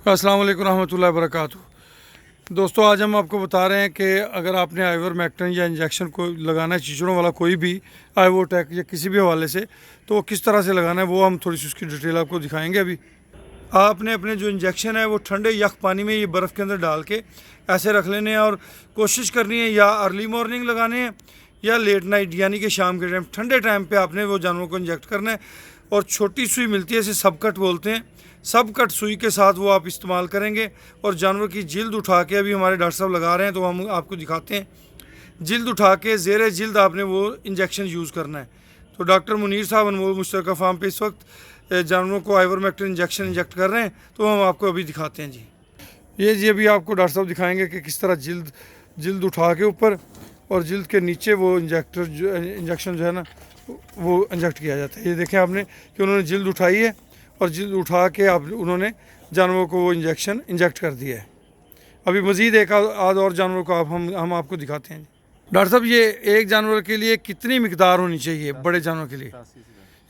अस्सलाम वालेकुम रहमतुल्लाहि व बरकातुहू। दोस्तों, आज हम आपको बता रहे हैं कि अगर आपने आइवरमेक्टिन या इंजेक्शन को लगाना है, चीचड़ों वाला कोई भी आइवोटेक या किसी भी हवाले से, तो वो किस तरह से लगाना है वो हम थोड़ी सी उसकी डिटेल आपको दिखाएंगे। अभी आपने अपने जो इंजेक्शन है वो ठंडे यख पानी में ये बर्फ़ के अंदर डाल के ऐसे रख लेने हैं और कोशिश करनी है या अर्ली मॉर्निंग लगाने हैं या लेट नाइट यानी कि शाम के टाइम, ठंडे टाइम पे आपने वो जानवरों को इंजेक्ट करना है। और छोटी सुई मिलती है, इसे सब कट बोलते हैं। सब कट सुई के साथ वो आप इस्तेमाल करेंगे और जानवर की जिल्द उठा के, अभी हमारे डॉक्टर साहब लगा रहे हैं तो हम आपको दिखाते हैं। जिल्द उठा के ज़ेरे जिल्द आपने वो इंजेक्शन यूज़ करना है। तो डॉक्टर मुनीर साहब अनमोल मुश्तरका फार्म पे इस वक्त जानवरों को आइवरमेक्टिन इंजेक्शन इंजेक्ट कर रहे हैं, तो हम आपको अभी दिखाते हैं जी। ये जी अभी आपको डॉक्टर साहब दिखाएंगे कि किस तरह जिल्द उठा के ऊपर और जिल्द के नीचे वो इंजेक्शन जो है ना वो इंजेक्ट किया जाता है। ये देखें आपने कि उन्होंने जिल्द उठाई है और जिल्द उठा के उन्होंने जानवरों को वो इंजेक्शन इंजेक्ट कर दिया है। अभी मज़ीद एक आध और जानवरों को हम आपको दिखाते हैं। डॉक्टर साहब, ये एक जानवर के लिए कितनी मिकदार होनी चाहिए बड़े जानवर के लिए?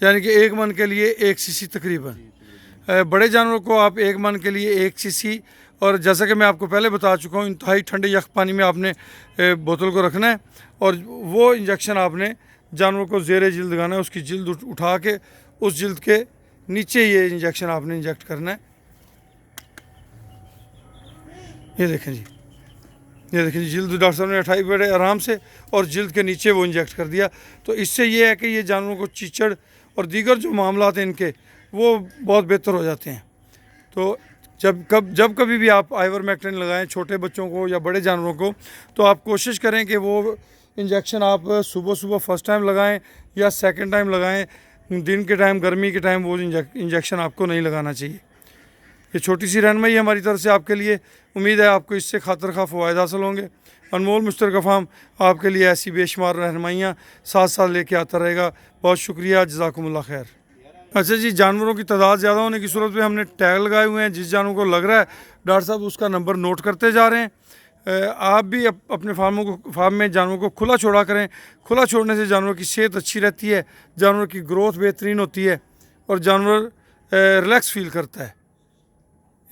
यानी कि 1 मन के लिए 1 सीसी तकरीबन। बड़े जानवरों को आप 1 मन के लिए 1 सीसी, और जैसा कि मैं आपको पहले बता चुका हूँ, इंतहाई ठंडे यख पानी में आपने बोतल को रखना है और वो इंजेक्शन आपने जानवर को ज़ेरे जिल्द लगाना है। उसकी जिल्द उठा के उस जिल्द के नीचे ये इंजेक्शन आपने इंजेक्ट करना है। ये देखें जी, ये देखिए जिल्द डॉक्टर साहब ने उठाई बड़े आराम से और जिल्द के नीचे वो इंजेक्ट कर दिया। तो इससे ये है कि ये जानवरों को चीचड़ और दीगर जो मामलात हैं इनके, वो बहुत बेहतर हो जाते हैं। तो जब कभी भी आप आइवरमेक्टिन लगाएं छोटे बच्चों को या बड़े जानवरों को, तो आप कोशिश करें कि वो इंजेक्शन आप सुबह सुबह फर्स्ट टाइम लगाएं या सेकंड टाइम लगाएं। दिन के टाइम, गर्मी के टाइम वो इंजेक्शन आपको नहीं लगाना चाहिए। ये छोटी सी रहनुमाई हमारी तरफ से आपके लिए। उम्मीद है आपको इससे खातर खा फ़वायद हासिल होंगे। अनमोल मुश्तरका फार्म आपके लिए ऐसी बेशुमार रहनुमाइयाँ साथ साथ लेके आता रहेगा। बहुत शुक्रिया, जज़ाकुमुल्लाह खैर। अच्छा जी, जानवरों की तादाद ज़्यादा होने की सूरत में हमने टैग लगाए हुए हैं। जिस जानवर को लग रहा है डॉक्टर साहब उसका नंबर नोट करते जा रहे हैं। आप भी अपने फार्म में जानवरों को खुला छोड़ा करें। खुला छोड़ने से जानवर की सेहत अच्छी रहती है, जानवर की ग्रोथ बेहतरीन होती है और जानवर रिलैक्स फील करता है।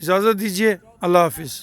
इजाज़त दीजिए, अल्लाह हाफिज़।